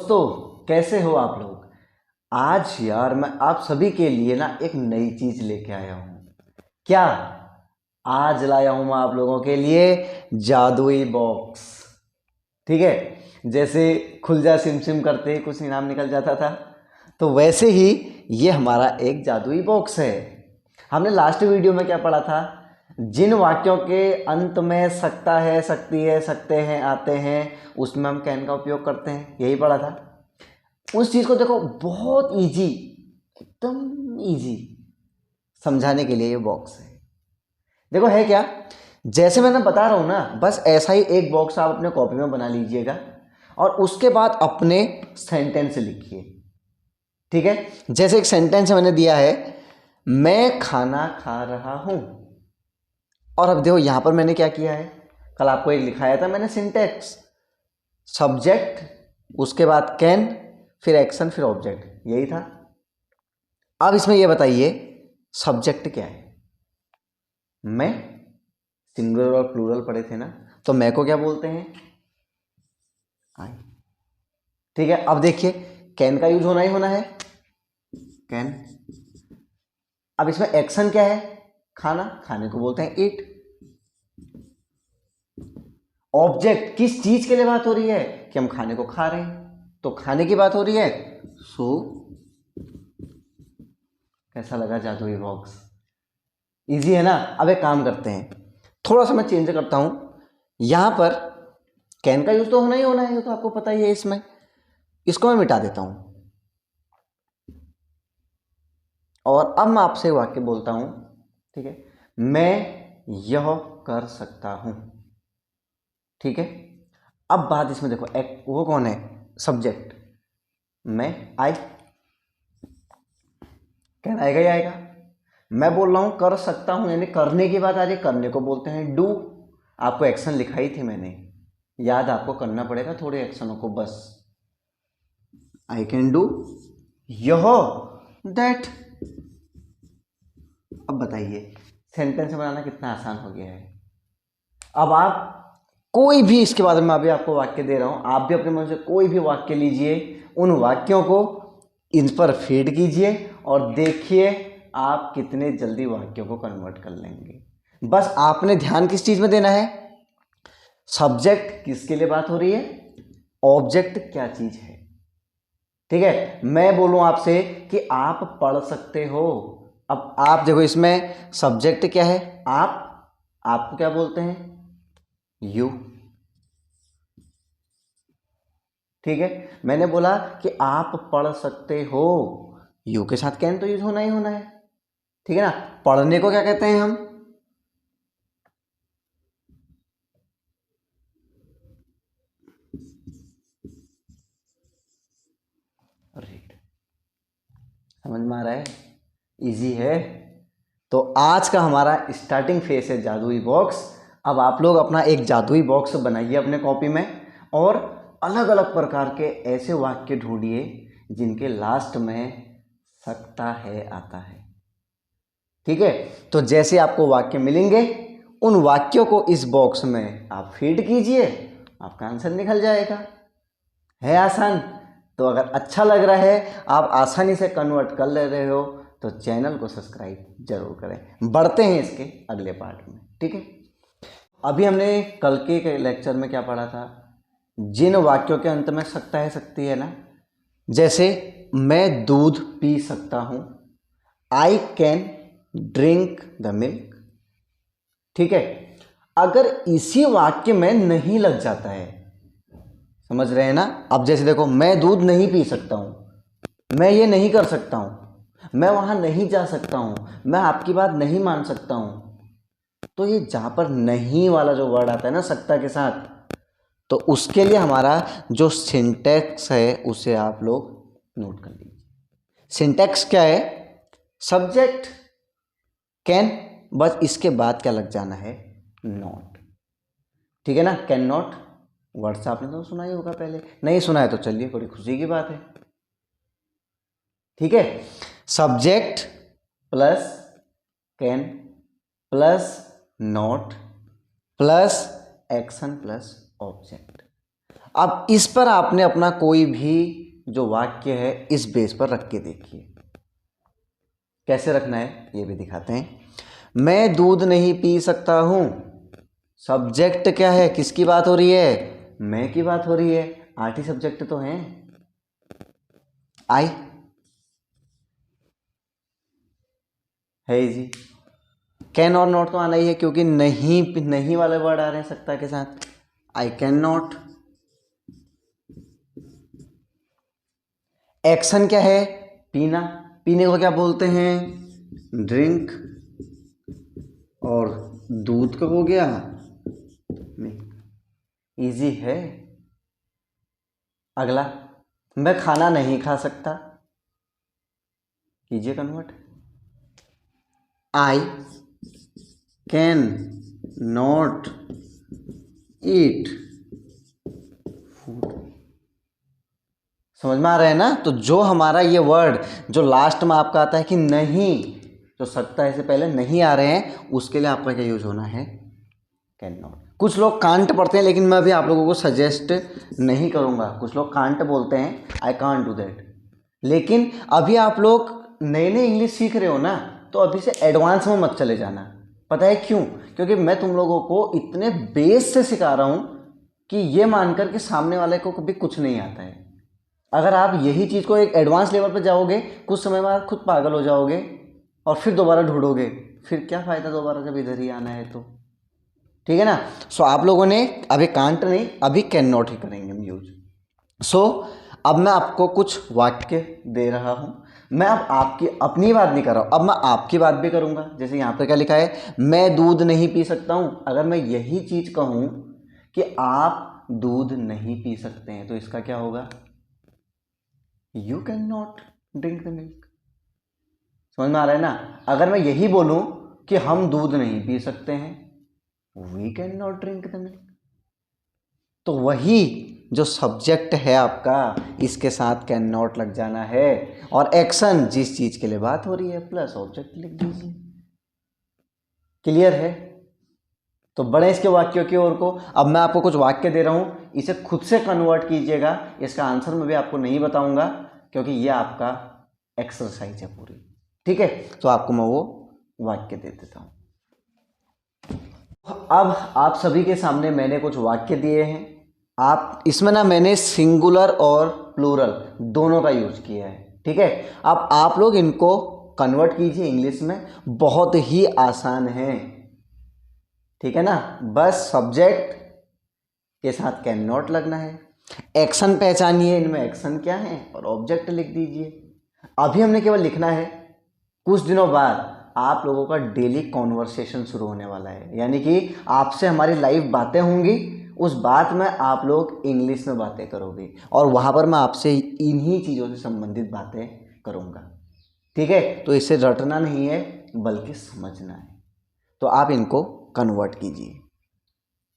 दोस्तों कैसे हो आप लोग। आज यार मैं आप सभी के लिए ना एक नई चीज लेके आया हूँ। क्या? आज लाया हूँ मैं आप लोगों के लिए जादुई बॉक्स। ठीक है, जैसे खुल जा सिम सिम करते ही कुछ इनाम निकल जाता था, तो वैसे ही ये हमारा एक जादुई बॉक्स है। हमने लास्ट वीडियो में क्या पढ़ा था? जिन वाक्यों के अंत में सकता है, सकती है, सकते हैं आते हैं, उसमें हम कैन का उपयोग करते हैं, यही पढ़ा था। उस चीज को देखो, बहुत इजी, एकदम इजी समझाने के लिए ये बॉक्स है। देखो है क्या, जैसे मैंने बता रहा हूं ना, बस ऐसा ही एक बॉक्स आप अपने कॉपी में बना लीजिएगा और उसके बाद अपने सेंटेंस लिखिए। ठीक है, जैसे एक सेंटेंस मैंने दिया है, मैं खाना खा रहा हूं। और अब देखो यहां पर मैंने क्या किया है, कल आपको एक लिखाया था मैंने सिंटैक्स, सब्जेक्ट, उसके बाद कैन, फिर एक्शन, फिर ऑब्जेक्ट, यही था। अब इसमें यह बताइए सब्जेक्ट क्या है। मैं, सिंगुलर और प्लूरल पढ़े थे ना, तो मैं को क्या बोलते हैं? आई। ठीक है, अब देखिए कैन का यूज होना ही होना है, कैन। अब इसमें एक्शन क्या है? खाना, खाने को बोलते हैं ईट। ऑब्जेक्ट, किस चीज के लिए बात हो रही है कि हम खाने को खा रहे हैं, तो खाने की बात हो रही है, सो। कैसा लगा जादुई बॉक्स? इजी है ना। अब एक काम करते हैं, थोड़ा सा मैं चेंज करता हूं। यहां पर कैन का यूज तो होना ही होना है, ये तो आपको पता ही है। इसमें इसको मैं मिटा देता हूं और अब मैं आपसे वाक्य बोलता हूं। ठीक है, मैं यह कर सकता हूं। ठीक है, अब बात इसमें देखो, एक वो कौन है? सब्जेक्ट, मैं, आई। कैन आएगा ही आएगा। मैं बोल रहा हूं कर सकता हूं, यानी करने की बात आ रही है, करने को बोलते हैं डू। आपको एक्शन लिखाई थी मैंने, याद आपको करना पड़ेगा थोड़े एक्शनों को बस। आई कैन डू यह, दैट। अब बताइए सेंटेंस बनाना कितना आसान हो गया है। अब आप कोई भी, इसके बाद में अभी आपको वाक्य दे रहा हूं, आप भी अपने मन से कोई भी वाक्य लीजिए, उन वाक्यों को इन पर फीड कीजिए और देखिए आप कितने जल्दी वाक्यों को कन्वर्ट कर लेंगे। बस आपने ध्यान किस चीज में देना है? सब्जेक्ट किसके लिए बात हो रही है, ऑब्जेक्ट क्या चीज है। ठीक है, मैं बोलूं आपसे कि आप पढ़ सकते हो। अब आप देखो इसमें सब्जेक्ट क्या है, आप, आपको क्या बोलते हैं? यू। ठीक है, मैंने बोला कि आप पढ़ सकते हो, यू के साथ कैन तो यूज होना ही होना है। ठीक है ना, पढ़ने को क्या कहते हैं हम? रीड। समझ में आ रहा है? इजी है। तो आज का हमारा स्टार्टिंग फेस है जादुई बॉक्स। अब आप लोग अपना एक जादुई बॉक्स बनाइए अपने कॉपी में और अलग अलग प्रकार के ऐसे वाक्य ढूंढिए जिनके लास्ट में सकता है आता है। ठीक है, तो जैसे आपको वाक्य मिलेंगे उन वाक्यों को इस बॉक्स में आप फीड कीजिए, आपका आंसर निकल जाएगा। है आसान। तो अगर अच्छा लग रहा है, आप आसानी से कन्वर्ट कर ले रहे हो, तो चैनल को सब्सक्राइब जरूर करें। बढ़ते हैं इसके अगले पार्ट में। ठीक है, अभी हमने कल के लेक्चर में क्या पढ़ा था? जिन वाक्यों के अंत में सकता है, सकती है ना, जैसे मैं दूध पी सकता हूं, I can drink the milk. ठीक है, अगर इसी वाक्य में नहीं लग जाता है, समझ रहे हैं ना? अब जैसे देखो, मैं दूध नहीं पी सकता हूं, मैं ये नहीं कर सकता हूं, मैं वहां नहीं जा सकता हूं, मैं आपकी बात नहीं मान सकता हूं, तो ये जहां पर नहीं वाला जो वर्ड आता है ना सकता के साथ, तो उसके लिए हमारा जो सिंटैक्स है उसे आप लोग नोट कर लीजिए। सिंटैक्स क्या है? सब्जेक्ट, कैन, बस इसके बाद क्या लग जाना है? नॉट। ठीक है ना, कैन नॉट वर्ड्स आपने तो सुना ही होगा, पहले नहीं सुना है तो चलिए बड़ी खुशी की बात है। ठीक है, subject plus can plus not plus action plus object. अब इस पर आपने अपना कोई भी जो वाक्य है इस बेस पर रख के देखिए। कैसे रखना है ये भी दिखाते हैं। मैं दूध नहीं पी सकता हूं। सब्जेक्ट क्या है, किसकी बात हो रही है, मैं की बात हो रही है। आर्टी सब्जेक्ट तो है आई है जी। कैन और नॉट तो आना ही है क्योंकि नहीं वाले वर्ड आ रहे हैं सकता के साथ। I can not. एक्शन क्या है, पीना। पीने को क्या बोलते हैं, ड्रिंक। और दूध का हो गया इजी है। अगला, मैं खाना नहीं खा सकता, कीजिए convert. I can not eat food. समझ में आ रहा है ना। तो जो हमारा ये वर्ड जो लास्ट में आपका आता है कि नहीं, जो सकता है से पहले नहीं आ रहे हैं, उसके लिए आपका क्या यूज होना है, कैन नॉट। कुछ लोग कांट पढ़ते हैं लेकिन मैं अभी आप लोगों को सजेस्ट नहीं करूंगा। कुछ लोग कांट बोलते हैं, आई कांट डू दैट। लेकिन अभी आप लोग नए नए इंग्लिश सीख रहे हो ना, तो अभी से एडवांस में मत चले जाना। पता है क्यों, क्योंकि मैं तुम लोगों को इतने बेस से सिखा रहा हूं कि ये मानकर कि सामने वाले को कभी कुछ नहीं आता है। अगर आप यही चीज़ को एक एडवांस लेवल पर जाओगे, कुछ समय बाद खुद पागल हो जाओगे और फिर दोबारा ढूंढोगे, फिर क्या फ़ायदा दोबारा जब इधर ही आना है तो। ठीक है ना। सो आप लोगों ने अभी कांट नहीं, अभी कैन नॉट ही करेंगे हम यूज। सो अब मैं आपको कुछ वाक्य दे रहा हूं। मैं अब आपकी अपनी बात नहीं कर रहा हूं, अब मैं आपकी बात भी करूंगा। जैसे यहां पर क्या लिखा है, मैं दूध नहीं पी सकता हूं। अगर मैं यही चीज कहूं कि आप दूध नहीं पी सकते हैं, तो इसका क्या होगा, you can not drink the milk. समझ में आ रहा है ना। अगर मैं यही बोलूं कि हम दूध नहीं पी सकते हैं, we can not drink the milk, तो वही जो सब्जेक्ट है आपका, इसके साथ कैन नॉट लग जाना है। और एक्शन जिस चीज के लिए बात हो रही है प्लस ऑब्जेक्ट लिख दीजिए। क्लियर है। तो बड़े इसके वाक्यों की ओर को। अब मैं आपको कुछ वाक्य दे रहा हूं, इसे खुद से कन्वर्ट कीजिएगा। इसका आंसर मैं भी आपको नहीं बताऊंगा क्योंकि ये आपका एक्सरसाइज है पूरी। ठीक है, तो आपको मैं वो वाक्य दे देता हूं। अब आप सभी के सामने मैंने कुछ वाक्य दिए हैं। आप इसमें ना मैंने सिंगुलर और प्लूरल दोनों का यूज किया है। ठीक है, अब आप लोग इनको कन्वर्ट कीजिए इंग्लिश में, बहुत ही आसान है। ठीक है ना। बस सब्जेक्ट के साथ कैन नॉट लगना है, एक्शन पहचानिए इनमें एक्शन क्या है और ऑब्जेक्ट लिख दीजिए। अभी हमने केवल लिखना है। कुछ दिनों बाद आप लोगों का डेली कॉन्वर्सेशन शुरू होने वाला है, यानी कि आपसे हमारी लाइव बातें होंगी। उस बात में आप लोग इंग्लिश में बातें करोगे और वहाँ पर मैं आपसे इन्हीं चीज़ों से संबंधित बातें करूँगा। ठीक है, तो इसे रटना नहीं है बल्कि समझना है। तो आप इनको कन्वर्ट कीजिए।